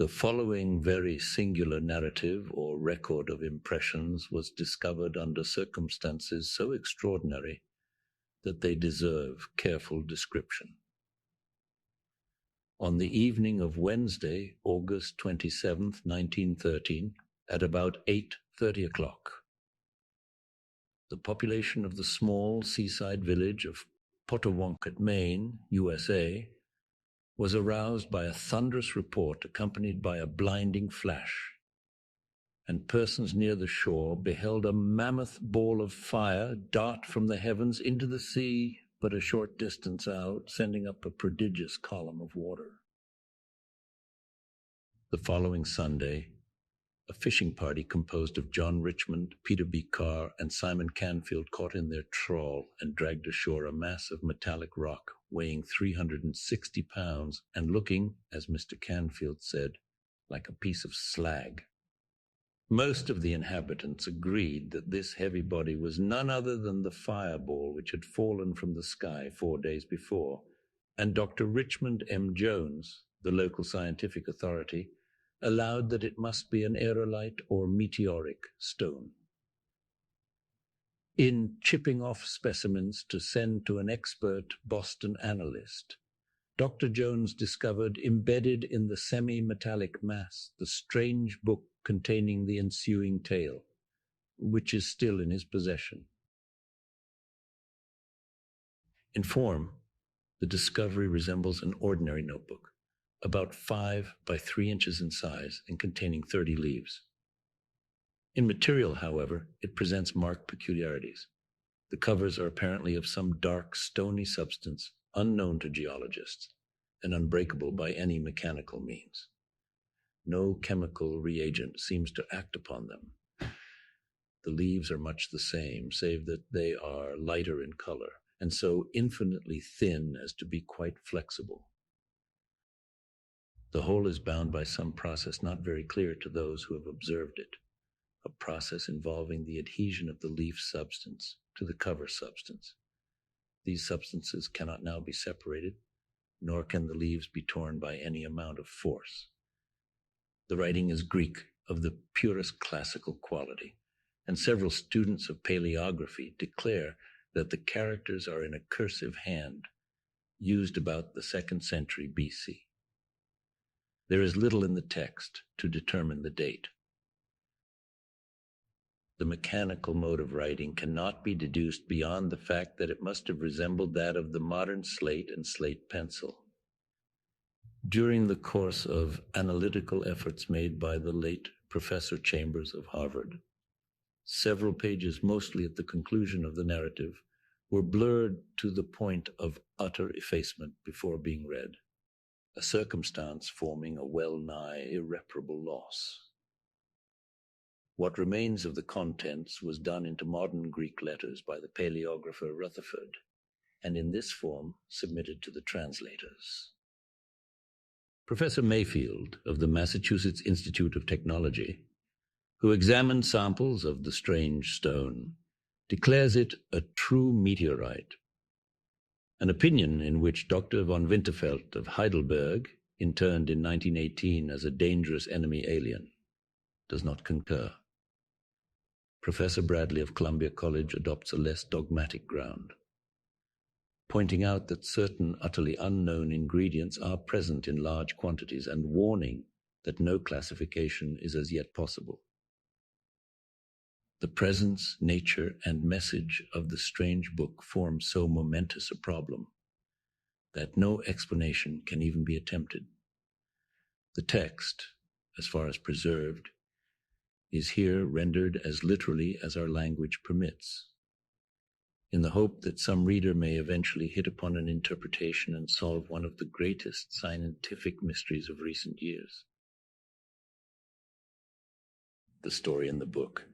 The following very singular narrative or record of impressions was discovered under circumstances so extraordinary that they deserve careful description. On the evening of Wednesday, August 27th, 1913, at about 8:30 o'clock, the population of the small seaside village of Potawatomi, Maine, USA, was aroused by a thunderous report accompanied by a blinding flash, and persons near the shore beheld a mammoth ball of fire dart from the heavens into the sea but a short distance out, sending up a prodigious column of water. The following Sunday, a fishing party composed of John Richmond, Peter B. Carr, and Simon Canfield caught in their trawl and dragged ashore a mass of metallic rock weighing 360 pounds and looking, as Mr. Canfield said, like a piece of slag. Most of the inhabitants agreed that this heavy body was none other than the fireball which had fallen from the sky 4 days before, and Dr. Richmond M. Jones, the local scientific authority, allowed that it must be an aerolite or meteoric stone. In chipping off specimens to send to an expert Boston analyst, Dr. Jones discovered embedded in the semi-metallic mass the strange book containing the ensuing tale, which is still in his possession. In form, the discovery resembles an ordinary notebook, about 5 by 3 inches in size and containing 30 leaves. In material, however, it presents marked peculiarities. The covers are apparently of some dark, stony substance unknown to geologists and unbreakable by any mechanical means. No chemical reagent seems to act upon them. The leaves are much the same, save that they are lighter in color and so infinitely thin as to be quite flexible. The whole is bound by some process not very clear to those who have observed it, a process involving the adhesion of the leaf substance to the cover substance. These substances cannot now be separated, nor can the leaves be torn by any amount of force. The writing is Greek of the purest classical quality, and several students of paleography declare that the characters are in a cursive hand, used about the 2nd century BC. There is little in the text to determine the date. The mechanical mode of writing cannot be deduced beyond the fact that it must have resembled that of the modern slate and slate pencil. During the course of analytical efforts made by the late Professor Chambers of Harvard, several pages, mostly at the conclusion of the narrative, were blurred to the point of utter effacement before being read, a circumstance forming a well-nigh irreparable loss. What remains of the contents was done into modern Greek letters by the paleographer Rutherford, and in this form submitted to the translators. Professor Mayfield of the Massachusetts Institute of Technology, who examined samples of the strange stone, declares it a true meteorite, an opinion in which Dr. von Winterfeldt of Heidelberg, interned in 1918 as a dangerous enemy alien, does not concur. Professor Bradley of Columbia College adopts a less dogmatic ground, pointing out that certain utterly unknown ingredients are present in large quantities and warning that no classification is as yet possible. The presence, nature, and message of the strange book form so momentous a problem that no explanation can even be attempted. The text, as far as preserved, is here rendered as literally as our language permits, in the hope that some reader may eventually hit upon an interpretation and solve one of the greatest scientific mysteries of recent years. The story in the book.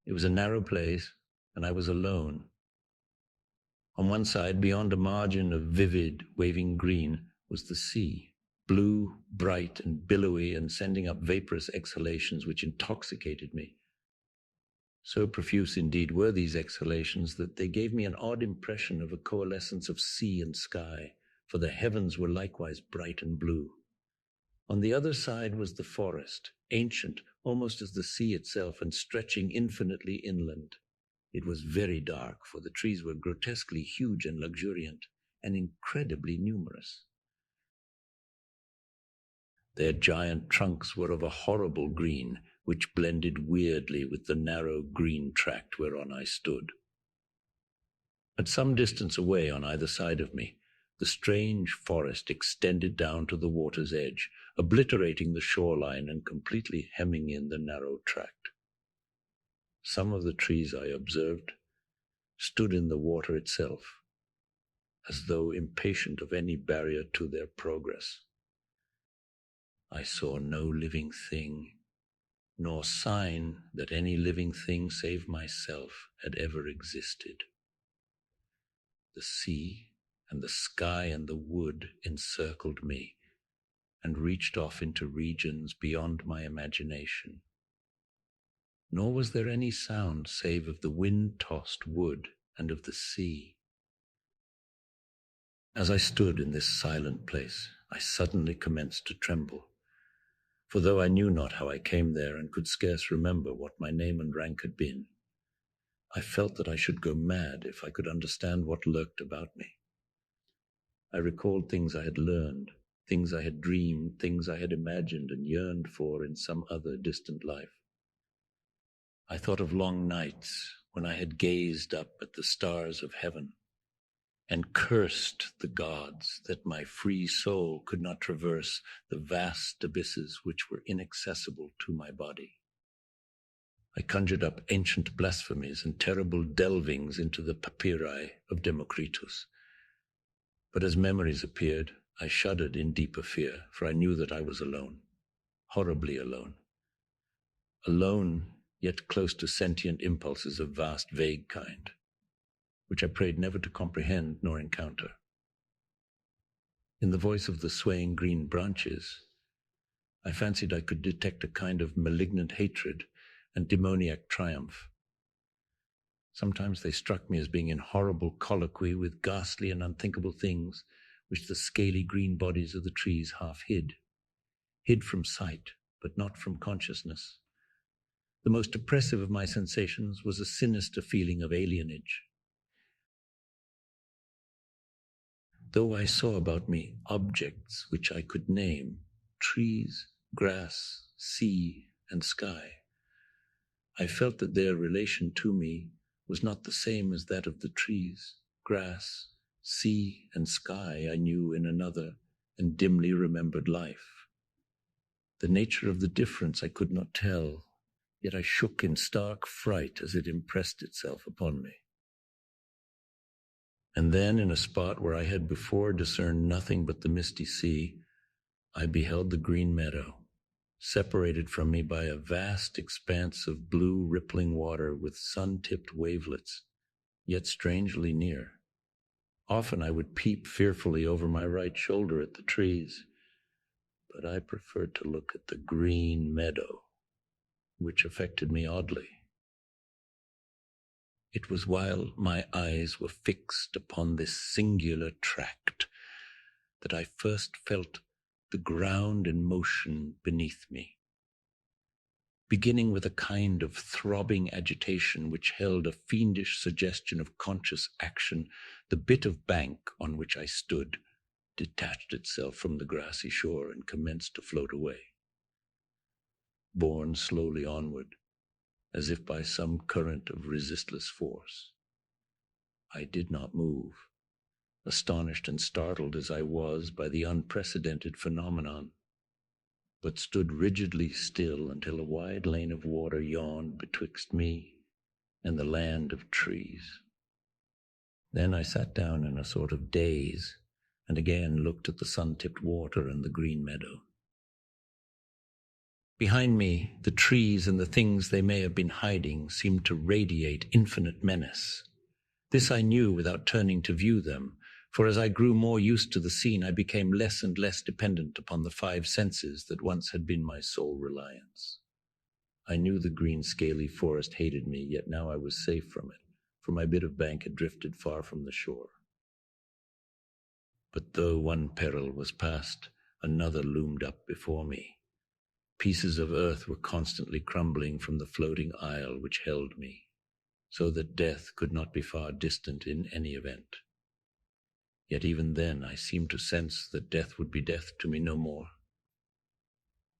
It was a narrow place, and I was alone. On one side, beyond a margin of vivid, waving green, was the sea, blue, bright, and billowy, and sending up vaporous exhalations which intoxicated me. So profuse indeed were these exhalations that they gave me an odd impression of a coalescence of sea and sky, for the heavens were likewise bright and blue. On the other side was the forest, ancient, almost as the sea itself, and stretching infinitely inland. It was very dark, for the trees were grotesquely huge and luxuriant, and incredibly numerous. Their giant trunks were of a horrible green, which blended weirdly with the narrow green tract whereon I stood. At some distance away on either side of me, the strange forest extended down to the water's edge, obliterating the shoreline and completely hemming in the narrow tract. Some of the trees, I observed, stood in the water itself, as though impatient of any barrier to their progress. I saw no living thing, nor sign that any living thing save myself had ever existed. The sea and the sky and the wood encircled me and reached off into regions beyond my imagination. Nor was there any sound save of the wind-tossed wood and of the sea. As I stood in this silent place, I suddenly commenced to tremble. For though I knew not how I came there and could scarce remember what my name and rank had been, I felt that I should go mad if I could understand what lurked about me. I recalled things I had learned, things I had dreamed, things I had imagined and yearned for in some other distant life. I thought of long nights when I had gazed up at the stars of heaven and cursed the gods that my free soul could not traverse the vast abysses which were inaccessible to my body. I conjured up ancient blasphemies and terrible delvings into the papyri of Democritus. But as memories appeared, I shuddered in deeper fear, for I knew that I was alone, horribly alone. Alone, yet close to sentient impulses of vast, vague kind, which I prayed never to comprehend nor encounter. In the voice of the swaying green branches, I fancied I could detect a kind of malignant hatred and demoniac triumph. Sometimes they struck me as being in horrible colloquy with ghastly and unthinkable things which the scaly green bodies of the trees half hid from sight, but not from consciousness. The most oppressive of my sensations was a sinister feeling of alienage. Though I saw about me objects which I could name, trees, grass, sea, and sky, I felt that their relation to me was not the same as that of the trees, grass, sea, and sky I knew in another and dimly remembered life. The nature of the difference I could not tell, yet I shook in stark fright as it impressed itself upon me. And then, in a spot where I had before discerned nothing but the misty sea, I beheld the Green Meadow, separated from me by a vast expanse of blue rippling water with sun-tipped wavelets, yet strangely near. Often I would peep fearfully over my right shoulder at the trees, but I preferred to look at the Green Meadow, which affected me oddly. It was while my eyes were fixed upon this singular tract that I first felt the ground in motion beneath me, beginning with a kind of throbbing agitation which held a fiendish suggestion of conscious action. The bit of bank on which I stood detached itself from the grassy shore and commenced to float away, borne slowly onward, as if by some current of resistless force. I did not move, astonished and startled as I was by the unprecedented phenomenon, but stood rigidly still until a wide lane of water yawned betwixt me and the land of trees. Then I sat down in a sort of daze, and again looked at the sun-tipped water and the Green Meadow. Behind me, the trees and the things they may have been hiding seemed to radiate infinite menace. This I knew without turning to view them, for as I grew more used to the scene, I became less and less dependent upon the five senses that once had been my sole reliance. I knew the green scaly forest hated me, yet now I was safe from it, for my bit of bank had drifted far from the shore. But though one peril was past, Another loomed up before me. Pieces of earth were constantly crumbling from the floating isle which held me, so that death could not be far distant in any event. Yet even then I seemed to sense that death would be death to me no more,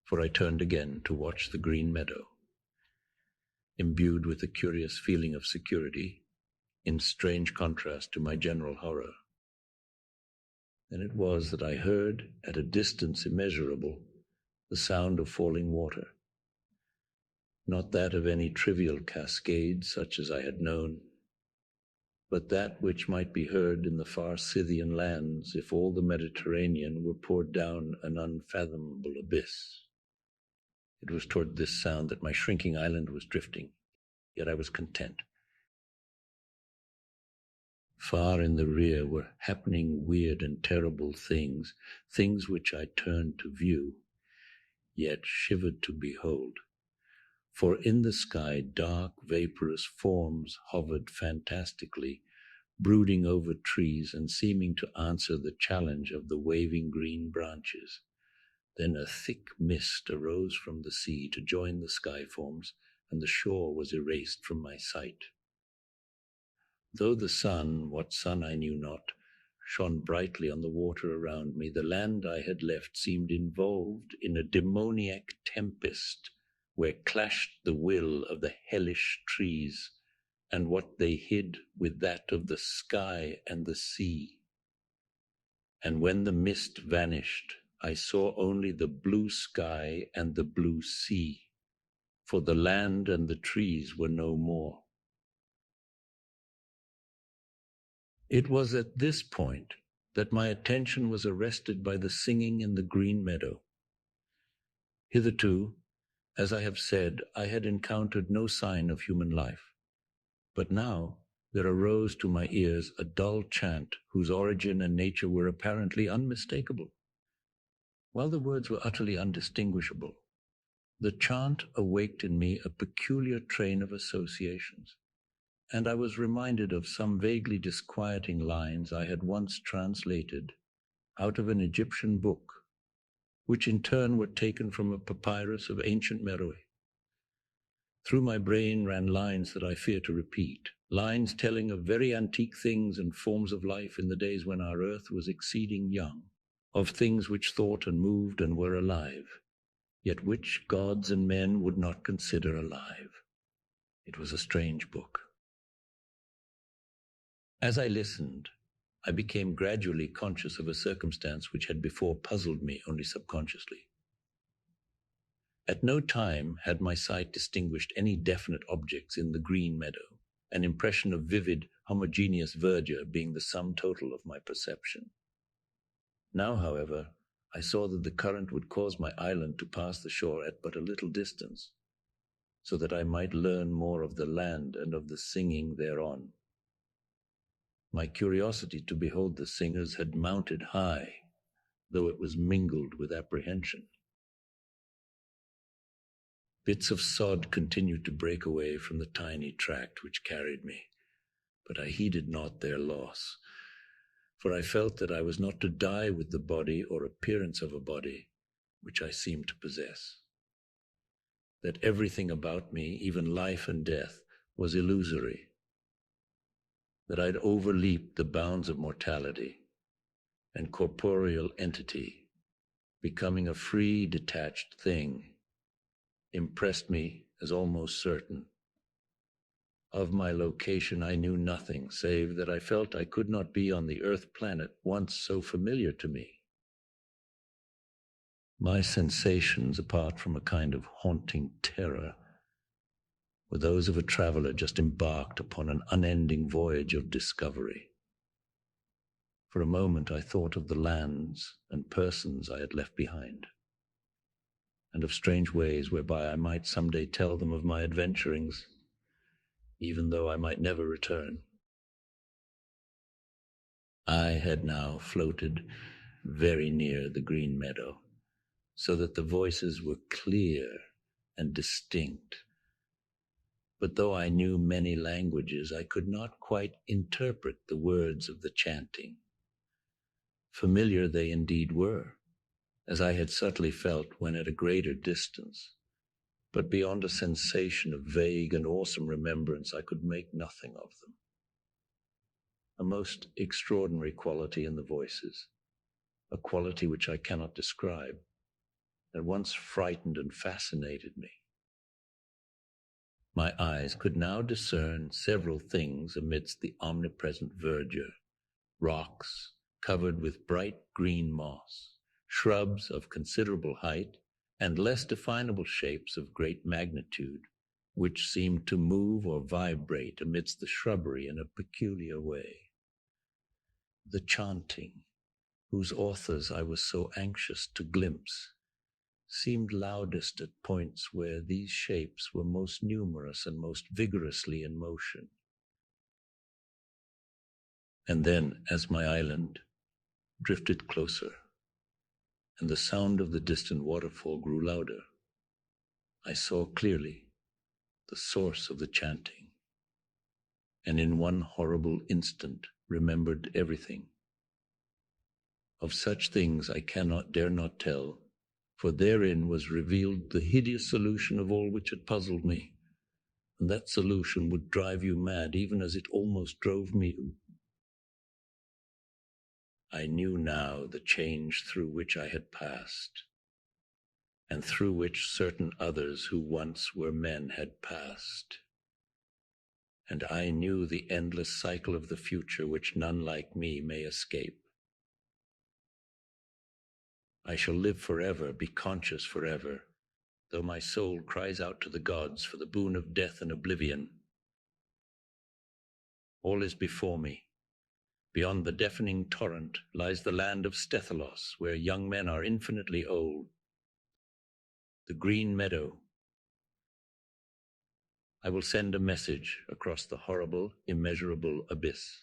for I turned again to watch the Green Meadow, imbued with a curious feeling of security, in strange contrast to my general horror. Then it was that I heard, at a distance immeasurable, the sound of falling water, not that of any trivial cascade such as I had known, but that which might be heard in the far Scythian lands if all the Mediterranean were poured down an unfathomable abyss. It was toward this sound that my shrinking island was drifting, yet I was content. Far in the rear were happening weird and terrible things, things which I turned to view, yet shivered to behold. For in the sky dark, vaporous forms hovered fantastically, brooding over trees and seeming to answer the challenge of the waving green branches. Then a thick mist arose from the sea to join the sky forms, and the shore was erased from my sight. Though the sun, what sun I knew not, shone brightly on the water around me, the land I had left seemed involved in a demoniac tempest, where clashed the will of the hellish trees, and what they hid with that of the sky and the sea. And when the mist vanished, I saw only the blue sky and the blue sea, for the land and the trees were no more. It was at this point that my attention was arrested by the singing in the Green Meadow. Hitherto, as I have said, I had encountered no sign of human life, but now there arose to my ears a dull chant whose origin and nature were apparently unmistakable. While the words were utterly undistinguishable, the chant awaked in me a peculiar train of associations, and I was reminded of some vaguely disquieting lines I had once translated out of an Egyptian book, which in turn were taken from a papyrus of ancient Meroe. Through my brain ran lines that I fear to repeat, lines telling of very antique things and forms of life in the days when our earth was exceeding young, of things which thought and moved and were alive, yet which gods and men would not consider alive. It was a strange book. As I listened, I became gradually conscious of a circumstance which had before puzzled me only subconsciously. At no time had my sight distinguished any definite objects in the Green Meadow, an impression of vivid, homogeneous verdure being the sum total of my perception. Now, however, I saw that the current would cause my island to pass the shore at but a little distance, so that I might learn more of the land and of the singing thereon. My curiosity to behold the singers had mounted high, though it was mingled with apprehension. Bits of sod continued to break away from the tiny tract which carried me, but I heeded not their loss, for I felt that I was not to die with the body or appearance of a body which I seemed to possess, that everything about me, even life and death, was illusory, that I'd overleaped the bounds of mortality and corporeal entity, becoming a free, detached thing, impressed me as almost certain. Of my location I knew nothing, save that I felt I could not be on the Earth planet once so familiar to me. My sensations, apart from a kind of haunting terror, were those of a traveler just embarked upon an unending voyage of discovery. For a moment I thought of the lands and persons I had left behind, and of strange ways whereby I might someday tell them of my adventurings, even though I might never return. I had now floated very near the Green Meadow, so that the voices were clear and distinct. But though I knew many languages, I could not quite interpret the words of the chanting. Familiar they indeed were, as I had subtly felt when at a greater distance, but beyond a sensation of vague and awesome remembrance, I could make nothing of them. A most extraordinary quality in the voices, a quality which I cannot describe, at once frightened and fascinated me. My eyes could now discern several things amidst the omnipresent verdure: rocks covered with bright green moss, shrubs of considerable height, and less definable shapes of great magnitude, which seemed to move or vibrate amidst the shrubbery in a peculiar way. The chanting, whose authors I was so anxious to glimpse, seemed loudest at points where these shapes were most numerous and most vigorously in motion. And then, as my island drifted closer, and the sound of the distant waterfall grew louder, I saw clearly the source of the chanting, and in one horrible instant remembered everything. Of such things I dare not tell, for therein was revealed the hideous solution of all which had puzzled me, and that solution would drive you mad, even as it almost drove me. I knew now the change through which I had passed, and through which certain others who once were men had passed. And I knew the endless cycle of the future which none like me may escape. I shall live forever, be conscious forever, though my soul cries out to the gods for the boon of death and oblivion. All is before me. Beyond the deafening torrent lies the land of Stethalos, where young men are infinitely old. The Green Meadow. I will send a message across the horrible, immeasurable abyss.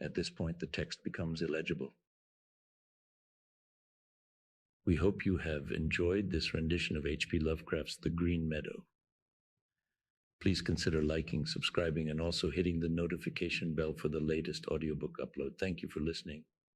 At this point, the text becomes illegible. We hope you have enjoyed this rendition of H.P. Lovecraft's The Green Meadow. Please consider liking, subscribing, and also hitting the notification bell for the latest audiobook upload. Thank you for listening.